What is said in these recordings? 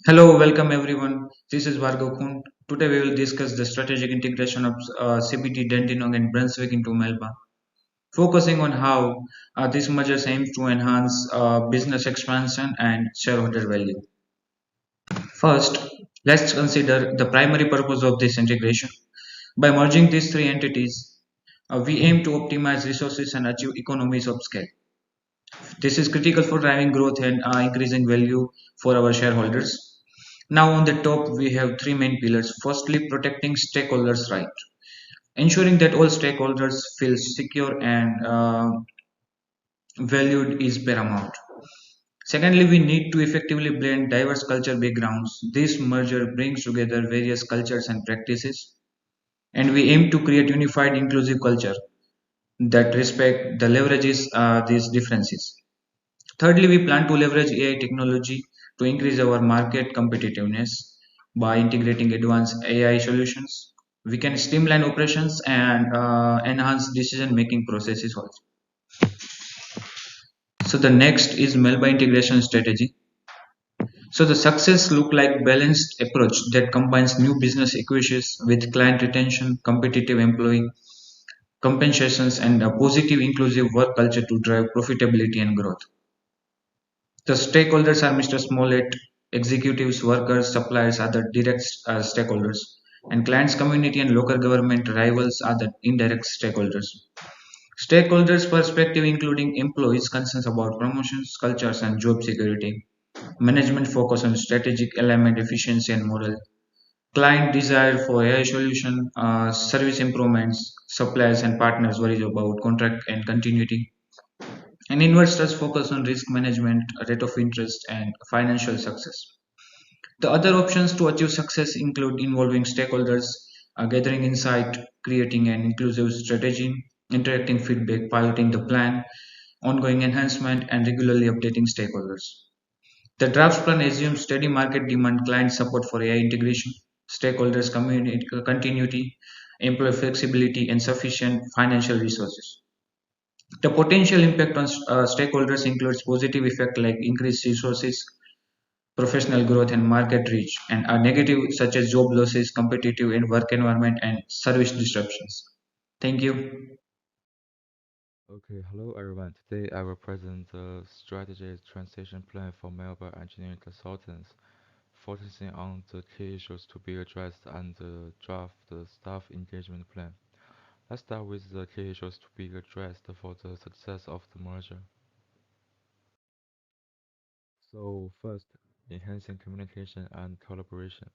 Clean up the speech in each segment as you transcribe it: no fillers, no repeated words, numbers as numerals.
Hello, welcome everyone. This is Vargo Kun. Today we will discuss the strategic integration of CBD Dandenong and Brunswick into Melba, focusing on how this merger aims to enhance business expansion and shareholder value. First, let's consider the primary purpose of this integration. By merging these three entities, we aim to optimize resources and achieve economies of scale. This is critical for driving growth and increasing value for our shareholders. Now, on the top, we have three main pillars. Firstly, protecting stakeholders' right, ensuring that all stakeholders feel secure and valued is paramount. Secondly, we need to effectively blend diverse culture backgrounds. This merger brings together various cultures and practices, and we aim to create unified, inclusive culture that respect the leverages these differences. Thirdly, we plan to leverage AI technology to increase our market competitiveness by integrating advanced AI solutions. We can streamline operations and enhance decision-making processes also. So the next is Melba integration strategy. So the success look like balanced approach that combines new business equations with client retention, competitive employee compensations, and a positive inclusive work culture to drive profitability and growth. The stakeholders are Mr. Smollett, executives, workers, suppliers are the direct stakeholders, and clients, community, and local government rivals are the indirect stakeholders. Stakeholders' perspective including employees' concerns about promotions, cultures, and job security. Management focus on strategic element, efficiency, and moral. Client desire for AI solution, service improvements. Suppliers and partners worries about contract and continuity. And investors focus on risk management, rate of interest, and financial success. The other options to achieve success include involving stakeholders, gathering insight, creating an inclusive strategy, interacting feedback, piloting the plan, ongoing enhancement, and regularly updating stakeholders. The draft plan assumes steady market demand, client support for AI integration, stakeholders community continuity, employee flexibility, and sufficient financial resources. The potential impact on stakeholders includes positive effect like increased resources, professional growth and market reach, and a negative such as job losses, competitive and work environment, and service disruptions. Thank you. Okay, hello everyone. Today I will present the strategy transition plan for Melbourne Engineering Consultants, focusing on the key issues to be addressed and draft the staff engagement plan. Let's start with the key issues to be addressed for the success of the merger. So first, enhancing communication and collaboration.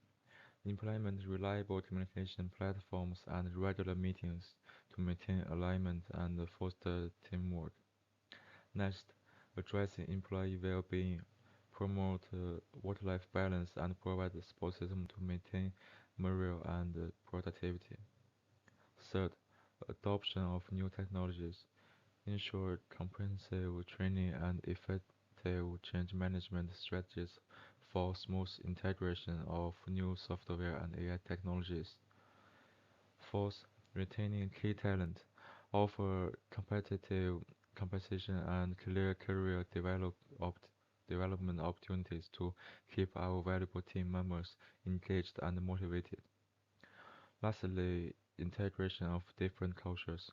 Implement reliable communication platforms and regular meetings to maintain alignment and foster teamwork. Next, addressing employee well-being, promote work-life balance, and provide a support system to maintain morale and productivity. Third, adoption of new technologies, ensure comprehensive training and effective change management strategies for smooth integration of new software and AI technologies. Fourth, retaining key talent, offer competitive compensation and clear career development opportunities to keep our valuable team members engaged and motivated. Lastly, integration of different cultures.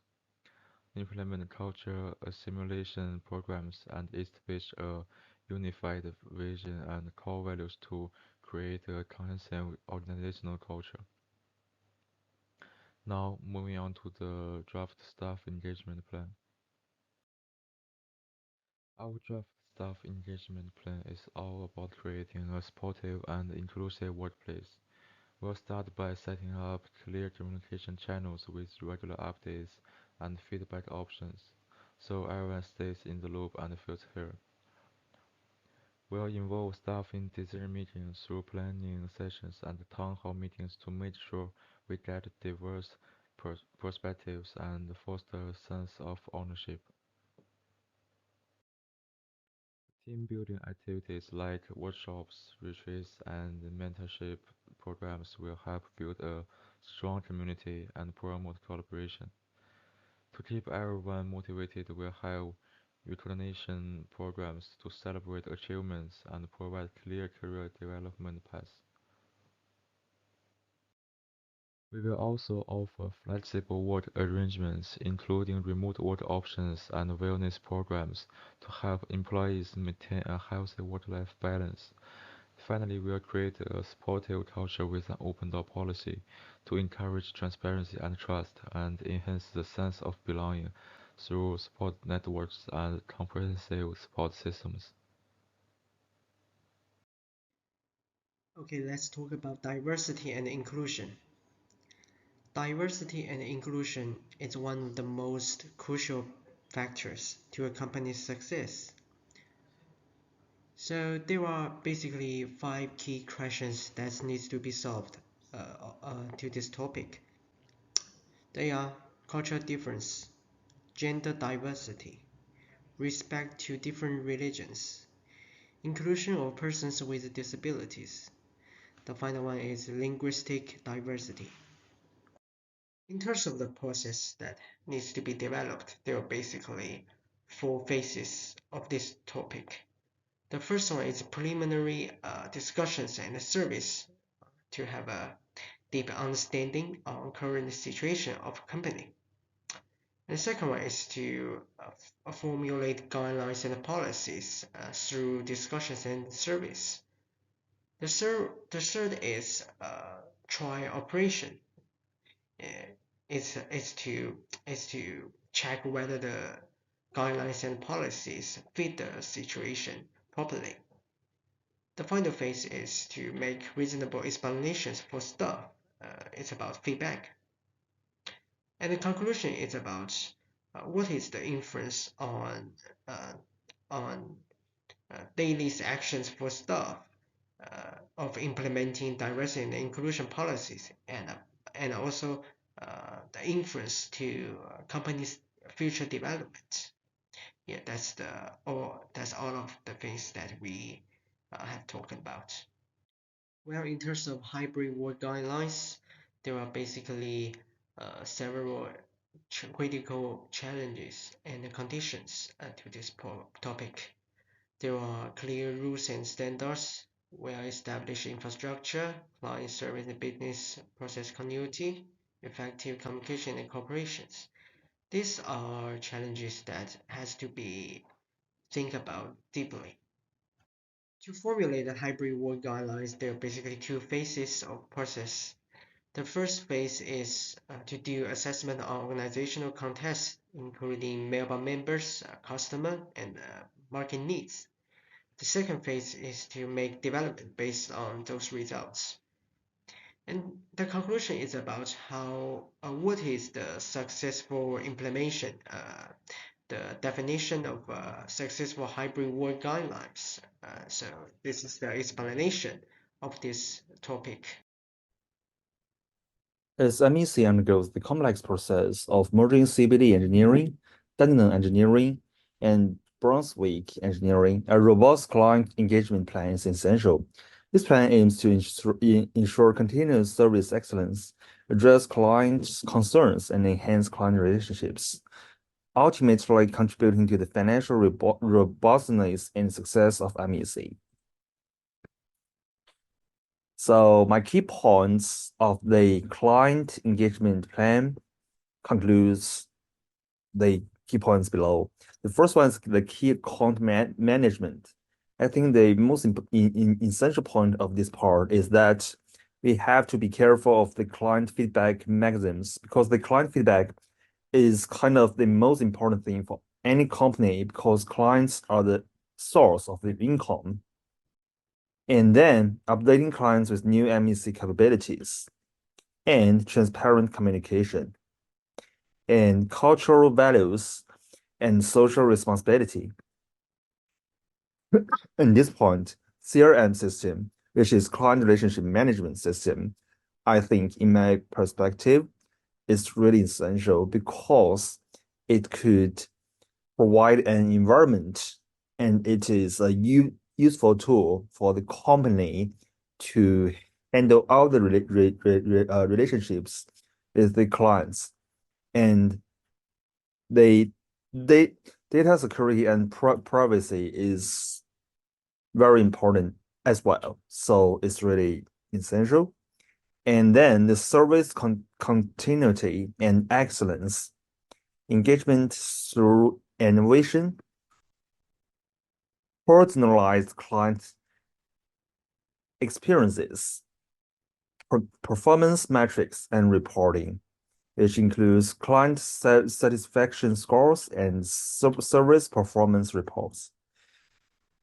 Implement culture assimilation programs and establish a unified vision and core values to create a cohesive organizational culture. Now, moving on to the draft staff engagement plan. Our draft staff engagement plan is all about creating a supportive and inclusive workplace. We'll start by setting up clear communication channels with regular updates and feedback options, so everyone stays in the loop and feels heard. We'll involve staff in decision meetings through planning sessions and town hall meetings to make sure we get diverse perspectives and foster a sense of ownership. Team building activities like workshops, retreats, and mentorship programs will help build a strong community and promote collaboration. To keep everyone motivated, we'll have recognition programs to celebrate achievements and provide clear career development paths. We will also offer flexible work arrangements, including remote work options and wellness programs to help employees maintain a healthy work-life balance. Finally, we will create a supportive culture with an open door policy to encourage transparency and trust and enhance the sense of belonging through support networks and comprehensive support systems. Okay, let's talk about diversity and inclusion. Diversity and inclusion is one of the most crucial factors to a company's success. So there are basically 5 key questions that needs to be solved to this topic. They are cultural difference, gender diversity, respect to different religions, inclusion of persons with disabilities. The final one is linguistic diversity. In terms of the process that needs to be developed, there are basically 4 phases of this topic. The first one is preliminary discussions and service to have a deep understanding on current situation of company. And the second one is to formulate guidelines and policies through discussions and service. The third is trial operation. Is to check whether the guidelines and policies fit the situation properly. The final phase is to make reasonable explanations for staff. It's about feedback. And the conclusion is about what is the influence on daily actions for staff of implementing diversity and inclusion policies, and also the influence to company's future development. Yeah, that's all of the things that we have talked about. Well, in terms of hybrid work guidelines, there are basically several critical challenges and conditions to this topic. There are clear rules and standards, well-established infrastructure, client service and business process continuity, effective communication and cooperations. These are challenges that has to be think about deeply. To formulate the hybrid work guidelines, there are basically 2 phases of process. The first phase is to do assessment on organizational context, including member members, customer, and market needs. The second phase is to make development based on those results. And the conclusion is about what is the successful implementation, the definition of successful hybrid work guidelines. So this is the explanation of this topic. As MEC undergoes the complex process of merging CBD engineering, Dandenong engineering, and Brunswick engineering, a robust client engagement plan is essential. This plan aims to ensure continuous service excellence, address client concerns, and enhance client relationships, ultimately contributing to the financial robustness and success of MEC. So my key points of the client engagement plan concludes the key points below. The first one is the key account management. I think the most essential point of this part is that we have to be careful of the client feedback mechanisms, because the client feedback is kind of the most important thing for any company, because clients are the source of the income. And then updating clients with new MEC capabilities and transparent communication and cultural values and social responsibility. In this point, CRM system, which is client relationship management system, I think in my perspective, is really essential because it could provide an environment, and it is a useful tool for the company to handle all the relationships with the clients, and they data security and privacy is very important as well. So it's really essential. And then the service continuity and excellence, engagement through innovation, personalized client experiences, performance metrics and reporting, which includes client satisfaction scores and service performance reports.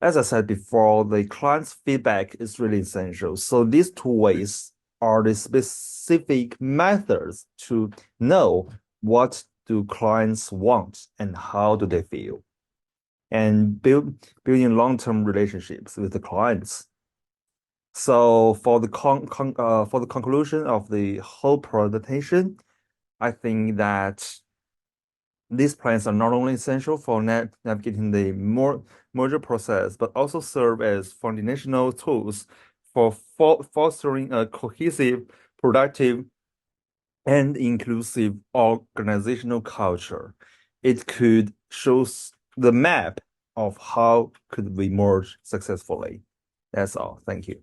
As I said before, the client's feedback is really essential. So these two ways are the specific methods to know what do clients want and how do they feel, and building long-term relationships with the clients. So for the conclusion of the whole presentation, I think that these plans are not only essential for navigating the merger process, but also serve as foundational tools for fostering a cohesive, productive, and inclusive organizational culture. It could show the map of how could we merge successfully. That's all. Thank you.